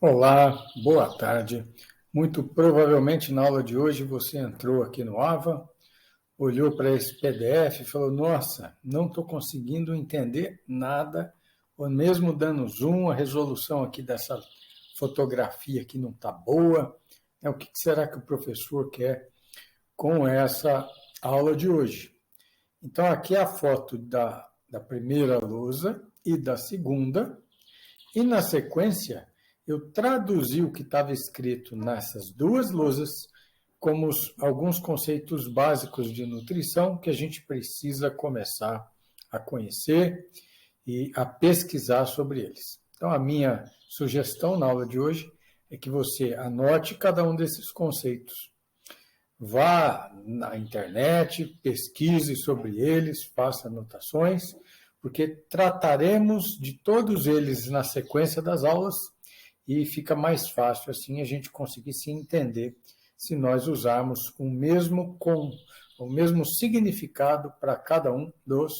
Olá, boa tarde. Muito provavelmente na aula de hoje você entrou aqui no AVA, olhou para esse PDF e falou: Nossa, não estou conseguindo entender nada, ou mesmo dando zoom, a resolução aqui dessa fotografia aqui não está boa. O que será que o professor quer com essa aula de hoje? Então, aqui é a foto da primeira lousa e da segunda, e na sequência eu traduzi o que estava escrito nessas duas lousas como alguns conceitos básicos de nutrição que a gente precisa começar a conhecer e a pesquisar sobre eles. Então, a minha sugestão na aula de hoje é que você anote cada um desses conceitos. Vá na internet, pesquise sobre eles, faça anotações, porque trataremos de todos eles na sequência das aulas e fica mais fácil assim a gente conseguir se entender se nós usarmos o mesmo significado para cada um dos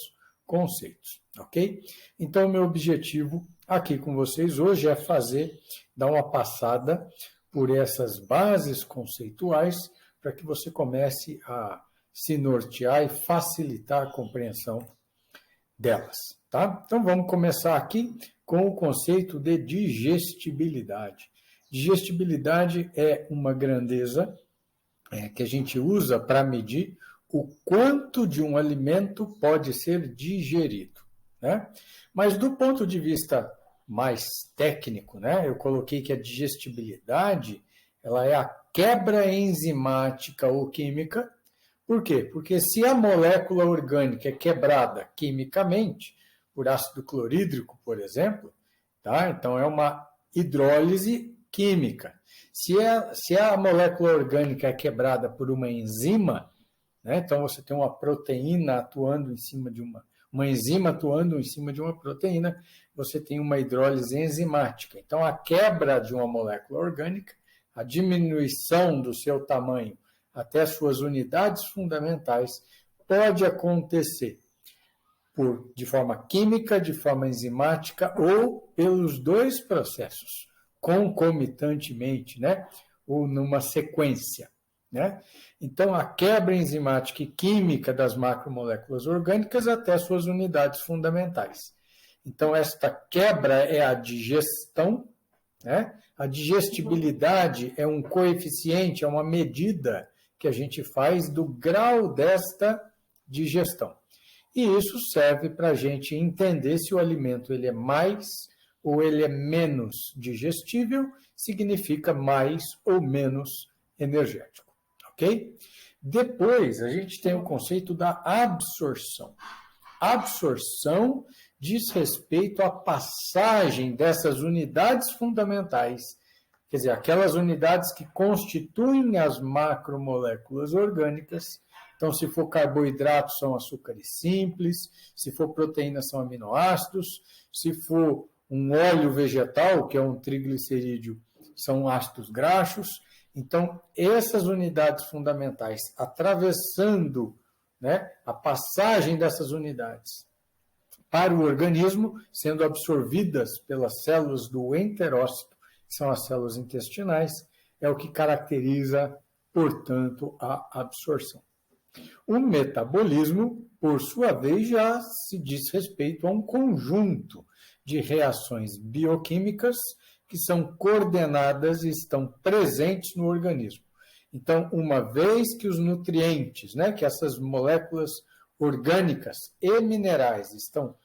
conceitos, ok? Então, meu objetivo aqui com vocês hoje é dar uma passada por essas bases conceituais para que você comece a se nortear e facilitar a compreensão delas, tá? Então, vamos começar aqui com o conceito de digestibilidade. Digestibilidade é uma grandeza que a gente usa para medir o quanto de um alimento pode ser digerido, né? Mas do ponto de vista mais técnico, né, eu coloquei que a digestibilidade ela é a quebra enzimática ou química. Por quê? Porque se a molécula orgânica é quebrada quimicamente, por ácido clorídrico, por exemplo, tá? Então é uma hidrólise química. Se a molécula orgânica é quebrada por uma enzima, né? Então você tem uma proteína atuando em cima de uma enzima atuando em cima de uma proteína, você tem uma hidrólise enzimática. Então a quebra de uma molécula orgânica, a diminuição do seu tamanho até suas unidades fundamentais, pode acontecer de forma química, de forma enzimática ou pelos dois processos, concomitantemente, né? Ou numa sequência, né? Então, a quebra enzimática e química das macromoléculas orgânicas até suas unidades fundamentais. Então, esta quebra é a digestão, né? A digestibilidade é um coeficiente, é uma medida que a gente faz do grau desta digestão. E isso serve para a gente entender se o alimento ele é mais ou ele é menos digestível, significa mais ou menos energético, ok? Depois, a gente tem o conceito da absorção. Absorção diz respeito à passagem dessas unidades fundamentais, quer dizer, aquelas unidades que constituem as macromoléculas orgânicas. Então, se for carboidrato, são açúcares simples, se for proteína, são aminoácidos, se for um óleo vegetal, que é um triglicerídeo, são ácidos graxos. Então, essas unidades fundamentais, atravessando, né, a passagem dessas unidades para o organismo, sendo absorvidas pelas células do enterócito, que são as células intestinais, é o que caracteriza, portanto, a absorção. O metabolismo, por sua vez, já se diz respeito a um conjunto de reações bioquímicas que são coordenadas e estão presentes no organismo. Então, uma vez que os nutrientes, né, que essas moléculas orgânicas e minerais estão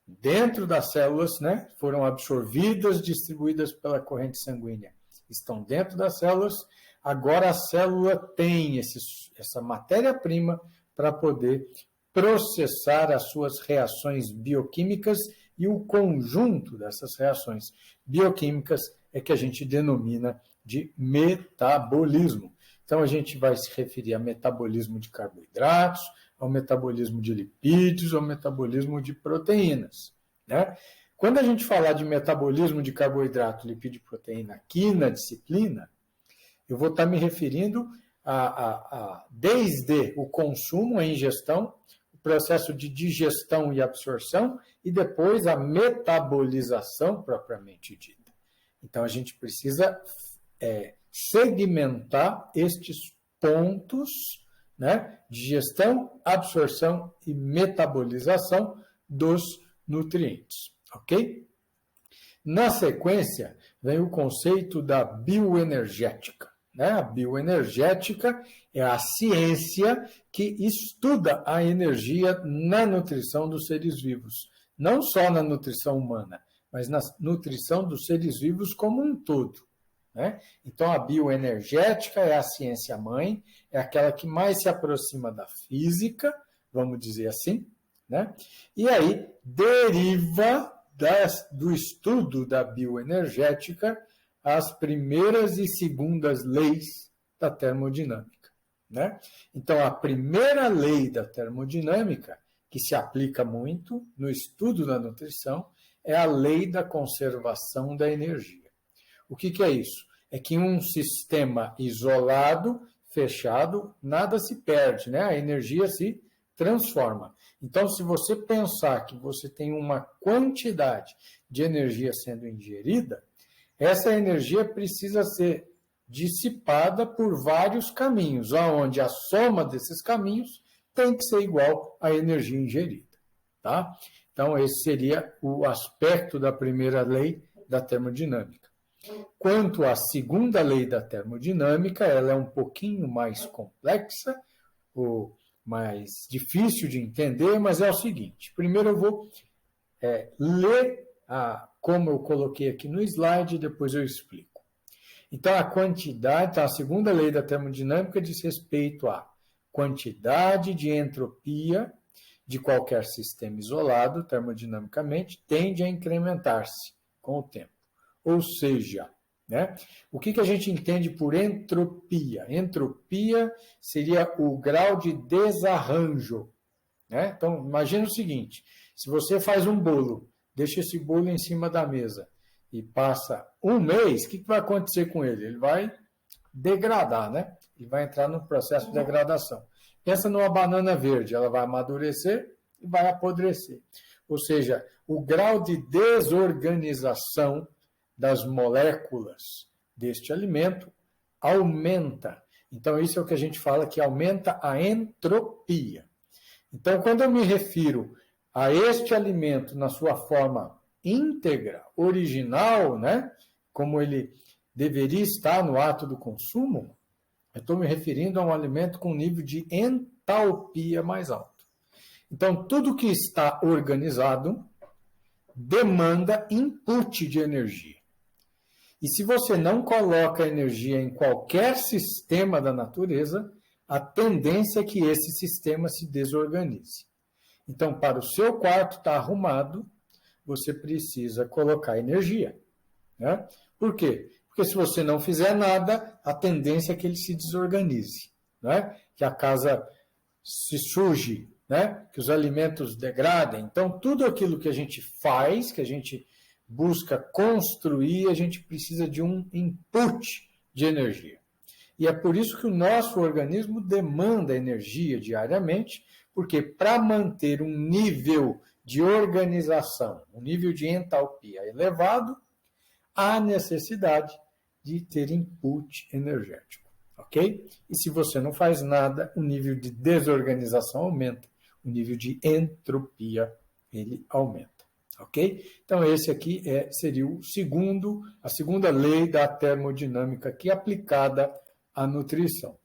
dentro das células, né, foram absorvidas, distribuídas pela corrente sanguínea, estão dentro das células, agora a célula tem essa matéria-prima para poder processar as suas reações bioquímicas e o conjunto dessas reações bioquímicas é que a gente denomina de metabolismo. Então, a gente vai se referir a metabolismo de carboidratos, ao metabolismo de lipídios, ao metabolismo de proteínas, né? Quando a gente falar de metabolismo de carboidrato, lipídio e proteína aqui na disciplina, eu vou estar me referindo desde o consumo, a ingestão, o processo de digestão e absorção, e depois a metabolização propriamente dita. Então, a gente precisa segmentar estes pontos, né, de gestão, absorção e metabolização dos nutrientes, ok? Na sequência, vem o conceito da bioenergética, né? A bioenergética é a ciência que estuda a energia na nutrição dos seres vivos, não só na nutrição humana, mas na nutrição dos seres vivos como um todo, né? Então, a bioenergética é a ciência-mãe, é aquela que mais se aproxima da física, vamos dizer assim, né? E aí deriva do estudo da bioenergética as primeiras e segundas leis da termodinâmica, né? Então, a primeira lei da termodinâmica, que se aplica muito no estudo da nutrição, é a lei da conservação da energia. O que é isso? É que em um sistema isolado, fechado, nada se perde, né? A energia se transforma. Então, se você pensar que você tem uma quantidade de energia sendo ingerida, essa energia precisa ser dissipada por vários caminhos, onde a soma desses caminhos tem que ser igual à energia ingerida, tá? Então, esse seria o aspecto da primeira lei da termodinâmica. Quanto à segunda lei da termodinâmica, ela é um pouquinho mais complexa, ou mais difícil de entender, mas é o seguinte. Primeiro eu vou ler como eu coloquei aqui no slide, e depois eu explico. Então, a quantidade, a segunda lei da termodinâmica diz respeito à quantidade de entropia de qualquer sistema isolado, termodinamicamente, tende a incrementar-se com o tempo. Ou seja, né, o que a gente entende por entropia? Entropia seria o grau de desarranjo, né? Então, imagina o seguinte, se você faz um bolo, deixa esse bolo em cima da mesa e passa um mês, o que vai acontecer com ele? Ele vai degradar, né? Ele vai entrar no processo de degradação. Pensa numa banana verde, ela vai amadurecer e vai apodrecer. Ou seja, o grau de desorganização das moléculas deste alimento aumenta. Então, isso é o que a gente fala que aumenta a entropia. Então, quando eu me refiro a este alimento na sua forma íntegra, original, né, como ele deveria estar no ato do consumo, eu estou me referindo a um alimento com nível de entalpia mais alto. Então, tudo que está organizado demanda input de energia. E se você não coloca energia em qualquer sistema da natureza, a tendência é que esse sistema se desorganize. Então, para o seu quarto estar arrumado, você precisa colocar energia, né? Por quê? Porque se você não fizer nada, a tendência é que ele se desorganize, né? Que a casa se suje, né? Que os alimentos degradem. Então, tudo aquilo que a gente faz, que a gente busca construir, a gente precisa de um input de energia. E é por isso que o nosso organismo demanda energia diariamente, porque para manter um nível de organização, um nível de entalpia elevado, há necessidade de ter input energético, ok? E se você não faz nada, o nível de desorganização aumenta, o nível de entropia ele aumenta. Ok? Então, esse aqui seria a segunda lei da termodinâmica aqui aplicada à nutrição.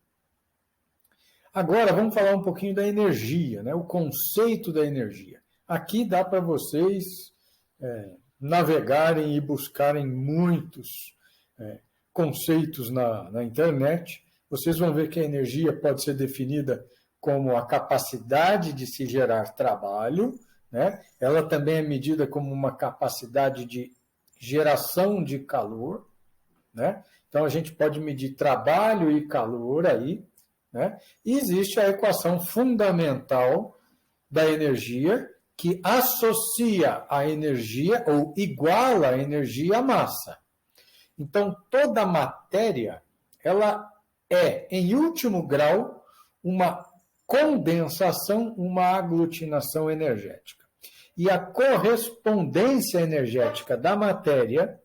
Agora, vamos falar um pouquinho da energia, né? O conceito da energia. Aqui dá para vocês navegarem e buscarem muitos conceitos na internet. Vocês vão ver que a energia pode ser definida como a capacidade de se gerar trabalho, né? Ela também é medida como uma capacidade de geração de calor, né? Então, a gente pode medir trabalho e calor aí, né? E existe a equação fundamental da energia, que associa a energia, ou iguala a energia à massa. Então, toda matéria, ela é, em último grau, uma condensação, uma aglutinação energética. E a correspondência energética da matéria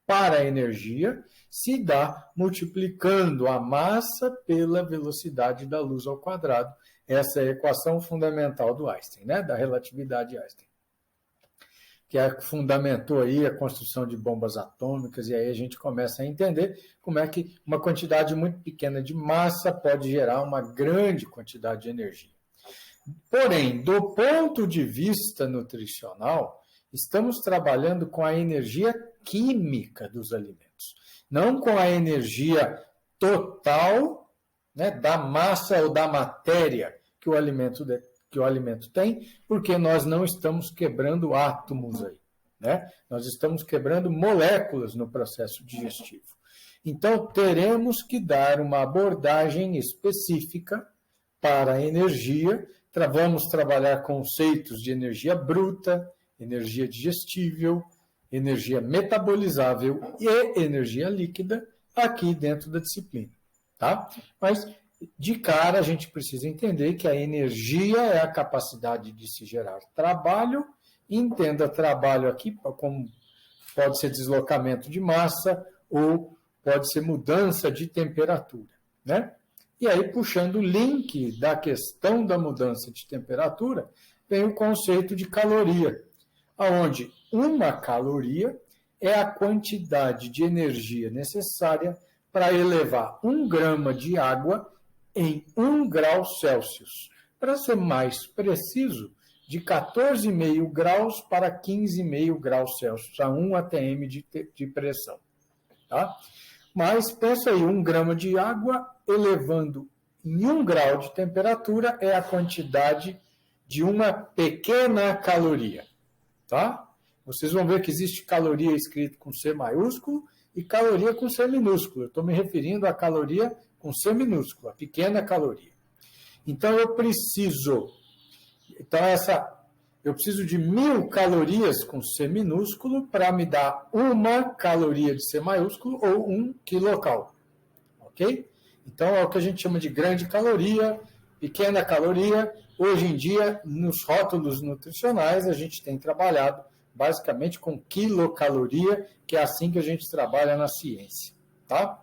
para a energia se dá multiplicando a massa pela velocidade da luz ao quadrado. Essa é a equação fundamental do Einstein, né? Da relatividade Einstein, que fundamentou aí a construção de bombas atômicas, e aí a gente começa a entender como é que uma quantidade muito pequena de massa pode gerar uma grande quantidade de energia. Porém, do ponto de vista nutricional, estamos trabalhando com a energia química dos alimentos, não com a energia total, né, da massa ou da matéria que o alimento tem, porque nós não estamos quebrando átomos aí, né? Nós estamos quebrando moléculas no processo digestivo. Então, teremos que dar uma abordagem específica para a energia. Vamos trabalhar conceitos de energia bruta, energia digestível, energia metabolizável e energia líquida aqui dentro da disciplina, tá? Mas, de cara, a gente precisa entender que a energia é a capacidade de se gerar trabalho. Entenda trabalho aqui como pode ser deslocamento de massa ou pode ser mudança de temperatura, né? E aí, puxando o link da questão da mudança de temperatura, vem o conceito de caloria, onde uma caloria é a quantidade de energia necessária para elevar 1 grama de água em 1 grau Celsius. Para ser mais preciso, de 14,5 graus para 15,5 graus Celsius, a 1 atm de pressão. Tá? Mas pensa aí, 1 grama de água elevando em 1 grau de temperatura é a quantidade de uma pequena caloria. Tá? Vocês vão ver que existe caloria escrito com C maiúsculo e caloria com C minúsculo. Eu estou me referindo à caloria com C minúsculo, a pequena caloria. Então, eu preciso de 1.000 calorias com C minúsculo para me dar 1 caloria de C maiúsculo ou 1 quilocal. Ok? Então, é o que a gente chama de grande caloria, pequena caloria. Hoje em dia, nos rótulos nutricionais, a gente tem trabalhado basicamente com quilocaloria, que é assim que a gente trabalha na ciência, tá?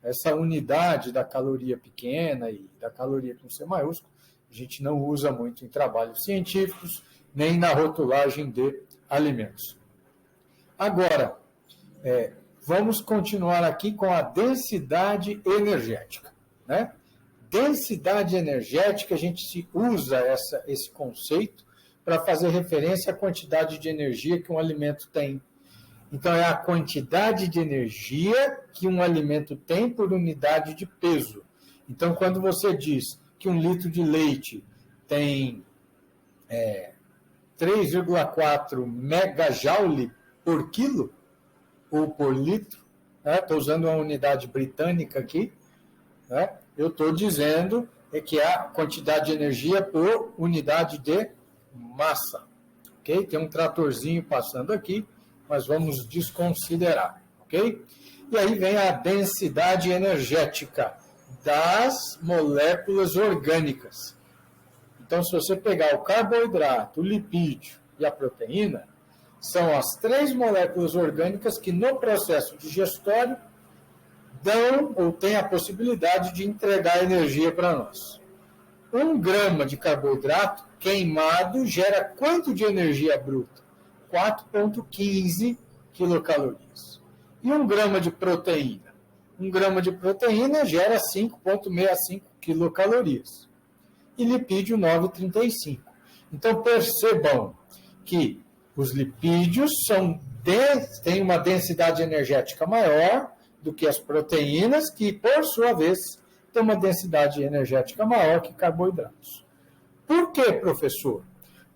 Essa unidade da caloria pequena e da caloria com C maiúsculo, a gente não usa muito em trabalhos científicos, nem na rotulagem de alimentos. Agora, vamos continuar aqui com a densidade energética, né? Densidade energética, a gente usa esse conceito para fazer referência à quantidade de energia que um alimento tem. Então, é a quantidade de energia que um alimento tem por unidade de peso. Então, quando você diz que 1 litro de leite tem 3,4 megajoule por quilo, ou por litro, né? Estou usando uma unidade britânica aqui, né? Eu estou dizendo que é a quantidade de energia por unidade de massa. Ok? Tem um tratorzinho passando aqui, mas vamos desconsiderar. Ok? E aí vem a densidade energética das moléculas orgânicas. Então, se você pegar o carboidrato, o lipídio e a proteína, são as 3 moléculas orgânicas que no processo digestório dão ou têm a possibilidade de entregar energia para nós. 1 grama de carboidrato queimado gera quanto de energia bruta? 4,15 quilocalorias. E 1 grama de proteína? 1 grama de proteína gera 5,65 quilocalorias. E lipídio 9,35. Então, percebam que os lipídios têm uma densidade energética maior do que as proteínas, que, por sua vez, têm uma densidade energética maior que carboidratos. Por quê, professor?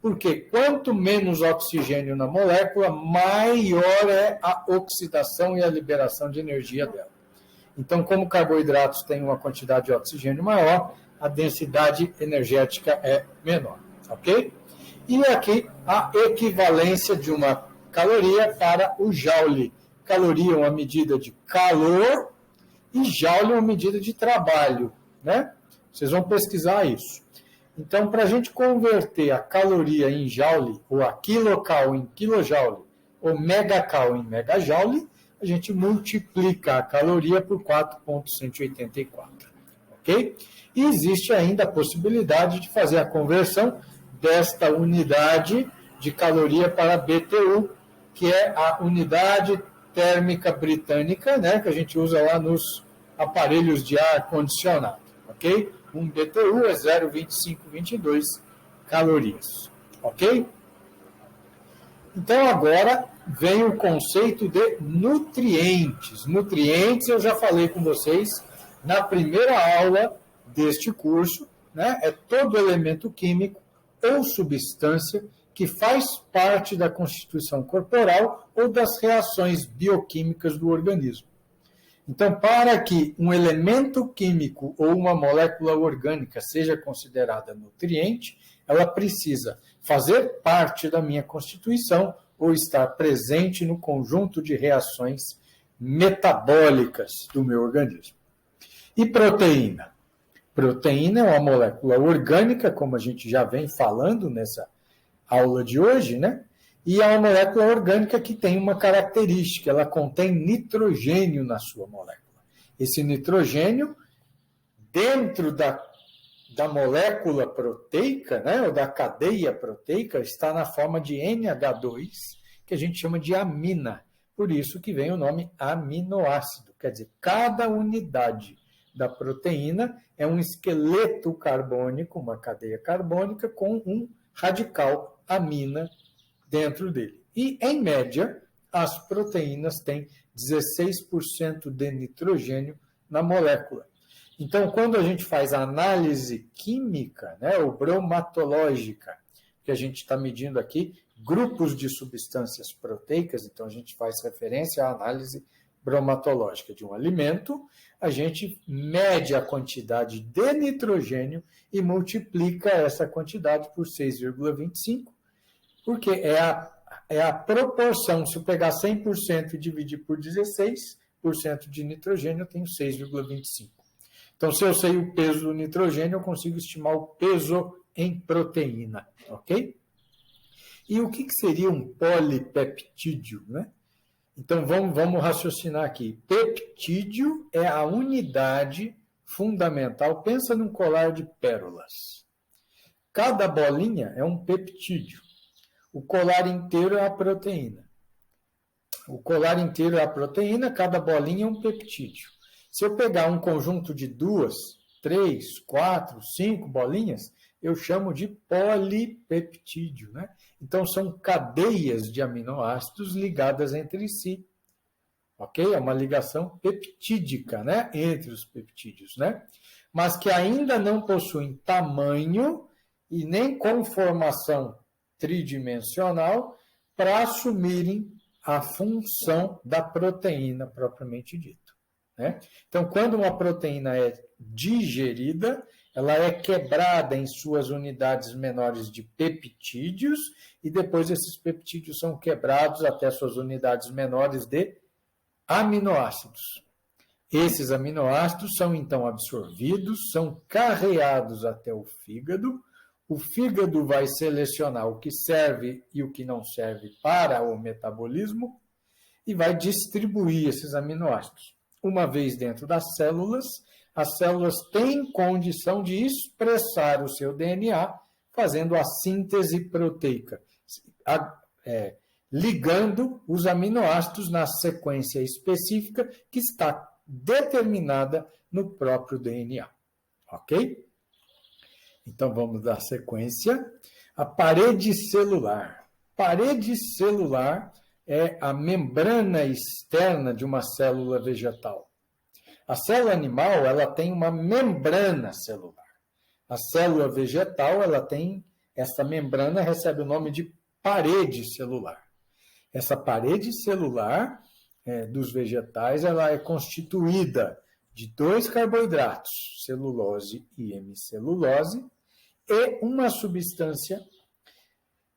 Porque quanto menos oxigênio na molécula, maior é a oxidação e a liberação de energia dela. Então, como carboidratos têm uma quantidade de oxigênio maior, a densidade energética é menor, ok? E aqui a equivalência de uma caloria para o joule. Caloria é uma medida de calor e joule é uma medida de trabalho, né? Vocês vão pesquisar isso. Então, para a gente converter a caloria em joule, ou a quilocal em quilojoule, ou megacal em megajoule, a gente multiplica a caloria por 4,184, ok? E existe ainda a possibilidade de fazer a conversão desta unidade de caloria para BTU, que é a unidade térmica britânica, né, que a gente usa lá nos aparelhos de ar condicionado, ok? Um BTU é 0,2522 calorias, ok? Então, agora vem o conceito de nutrientes. Nutrientes, eu já falei com vocês na primeira aula deste curso, né? É todo elemento químico ou substância que faz parte da constituição corporal ou das reações bioquímicas do organismo. Então, para que um elemento químico ou uma molécula orgânica seja considerada nutriente, ela precisa fazer parte da minha constituição ou estar presente no conjunto de reações metabólicas do meu organismo. E proteína? Proteína é uma molécula orgânica, como a gente já vem falando nessa aula de hoje, né? E é uma molécula orgânica que tem uma característica, ela contém nitrogênio na sua molécula. Esse nitrogênio, dentro da molécula proteica, né, ou da cadeia proteica, está na forma de NH2, que a gente chama de amina. Por isso que vem o nome aminoácido. Quer dizer, cada unidade da proteína é um esqueleto carbônico, uma cadeia carbônica, com um radical amina dentro dele. E, em média, as proteínas têm 16% de nitrogênio na molécula. Então, quando a gente faz a análise química, né, ou bromatológica, que a gente está medindo aqui grupos de substâncias proteicas, então a gente faz referência à análise bromatológica de um alimento, a gente mede a quantidade de nitrogênio e multiplica essa quantidade por 6,25, porque é a proporção. Se eu pegar 100% e dividir por 16% de nitrogênio, eu tenho 6,25. Então, se eu sei o peso do nitrogênio, eu consigo estimar o peso em proteína, ok? E o que seria um polipeptídeo, né? Então, vamos raciocinar aqui. Peptídeo é a unidade fundamental. Pensa num colar de pérolas. Cada bolinha é um peptídeo. O colar inteiro é a proteína. O colar inteiro é a proteína, cada bolinha é um peptídeo. Se eu pegar um conjunto de 2, 3, 4, 5 bolinhas, eu chamo de polipeptídeo, né? Então, são cadeias de aminoácidos ligadas entre si. Ok? É uma ligação peptídica, né? Entre os peptídeos, né? Mas que ainda não possuem tamanho e nem conformação tridimensional para assumirem a função da proteína propriamente dita, né? Então, quando uma proteína é digerida, ela é quebrada em suas unidades menores de peptídeos e depois esses peptídeos são quebrados até suas unidades menores de aminoácidos. Esses aminoácidos são então absorvidos, são carreados até o fígado. O fígado vai selecionar o que serve e o que não serve para o metabolismo e vai distribuir esses aminoácidos. Uma vez dentro das células, as células têm condição de expressar o seu DNA, fazendo a síntese proteica, ligando os aminoácidos na sequência específica que está determinada no próprio DNA. Ok? Então, vamos dar sequência. A parede celular. Parede celular é a membrana externa de uma célula vegetal. A célula animal, ela tem uma membrana celular. A célula vegetal, ela tem, essa membrana recebe o nome de parede celular. Essa parede celular dos vegetais, ela é constituída de 2 carboidratos, celulose e hemicelulose, e uma substância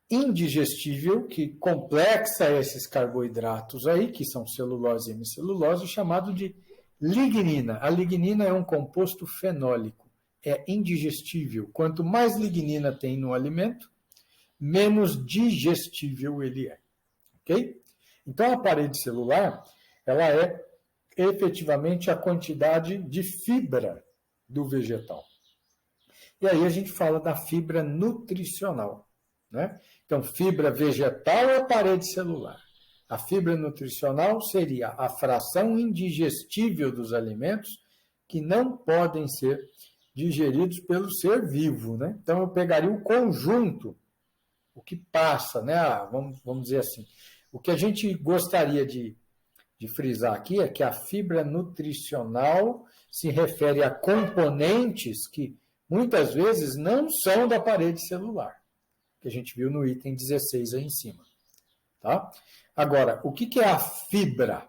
indigestível que complexa esses carboidratos aí, que são celulose e hemicelulose, chamado de lignina. A lignina é um composto fenólico, é indigestível. Quanto mais lignina tem no alimento, menos digestível ele é. Ok? Então, a parede celular, ela é efetivamente a quantidade de fibra do vegetal. E aí a gente fala da fibra nutricional, né? Então, fibra vegetal é parede celular. A fibra nutricional seria a fração indigestível dos alimentos que não podem ser digeridos pelo ser vivo, né? Então, eu pegaria o conjunto, o que passa, né? Vamos dizer assim. O que a gente gostaria de frisar aqui é que a fibra nutricional se refere a componentes que muitas vezes não são da parede celular, que a gente viu no item 16 aí em cima. Tá? Agora, o que é a fibra?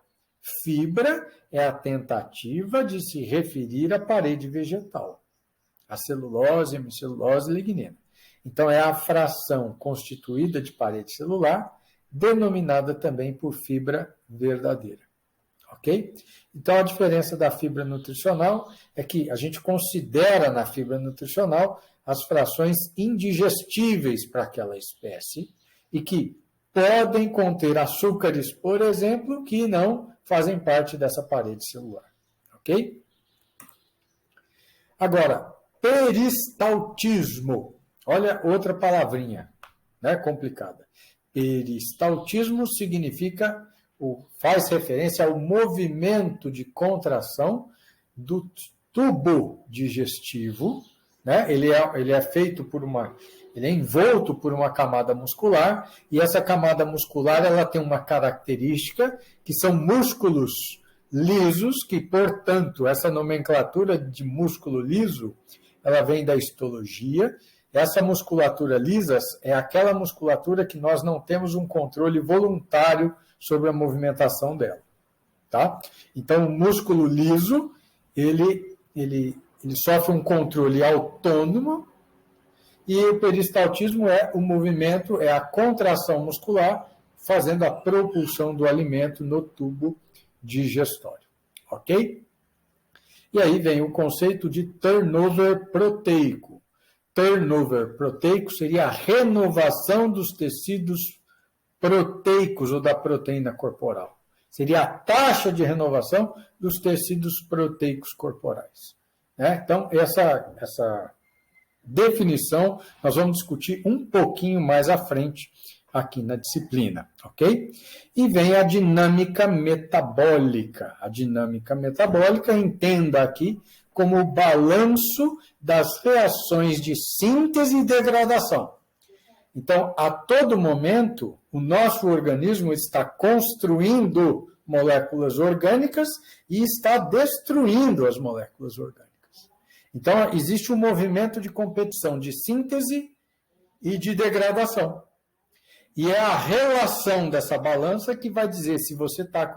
Fibra é a tentativa de se referir à parede vegetal, a celulose, hemicelulose e lignina. Então, é a fração constituída de parede celular, denominada também por fibra verdadeira. Ok? Então, a diferença da fibra nutricional é que a gente considera na fibra nutricional as frações indigestíveis para aquela espécie e que podem conter açúcares, por exemplo, que não fazem parte dessa parede celular. Ok? Agora, peristaltismo. Olha outra palavrinha, né, complicada. Peristaltismo significa, faz referência ao movimento de contração do tubo digestivo, né? Ele é feito ele é envolto por uma camada muscular, e essa camada muscular ela tem uma característica que são músculos lisos, que, portanto, essa nomenclatura de músculo liso, ela vem da histologia. Essa musculatura lisa é aquela musculatura que nós não temos um controle voluntário sobre a movimentação dela. Tá? Então, o músculo liso, ele sofre um controle autônomo, e o peristaltismo é o movimento, é a contração muscular fazendo a propulsão do alimento no tubo digestório. Ok? E aí vem o conceito de turnover proteico. Turnover proteico seria a renovação dos tecidos proteicos ou da proteína corporal. Seria a taxa de renovação dos tecidos proteicos corporais. Né? Então, essa definição nós vamos discutir um pouquinho mais à frente aqui na disciplina, ok? E vem a dinâmica metabólica. A dinâmica metabólica, entenda aqui como o balanço das reações de síntese e degradação. Então, a todo momento, o nosso organismo está construindo moléculas orgânicas e está destruindo as moléculas orgânicas. Então, existe um movimento de competição de síntese e de degradação. E é a relação dessa balança que vai dizer se você está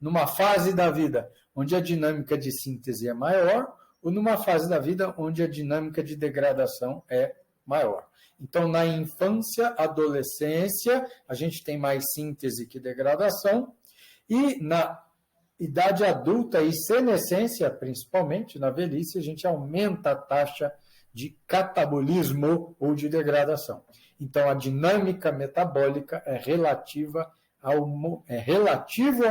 numa fase da vida onde a dinâmica de síntese é maior ou numa fase da vida onde a dinâmica de degradação é maior. Então, na infância, adolescência, a gente tem mais síntese que degradação, e na idade adulta e senescência, principalmente na velhice, a gente aumenta a taxa de catabolismo ou de degradação. Então, a dinâmica metabólica é relativo ao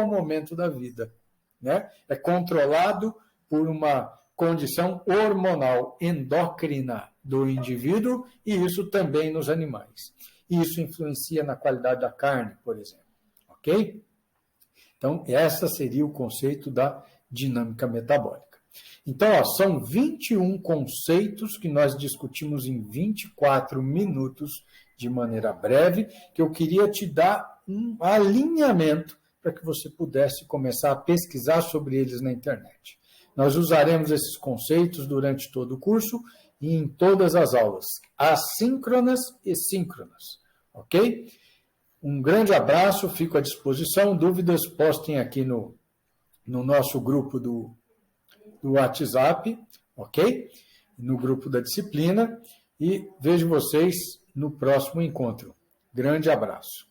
momento da vida, né? É controlado por uma condição hormonal endócrina do indivíduo, e isso também nos animais. Isso influencia na qualidade da carne, por exemplo. Ok? Então, esse seria o conceito da dinâmica metabólica. Então, são 21 conceitos que nós discutimos em 24 minutos, de maneira breve, que eu queria te dar um alinhamento para que você pudesse começar a pesquisar sobre eles na internet. Nós usaremos esses conceitos durante todo o curso e em todas as aulas, assíncronas e síncronas. Ok? Um grande abraço, fico à disposição. Dúvidas, postem aqui no nosso grupo do WhatsApp, ok? No grupo da disciplina. E vejo vocês no próximo encontro. Grande abraço.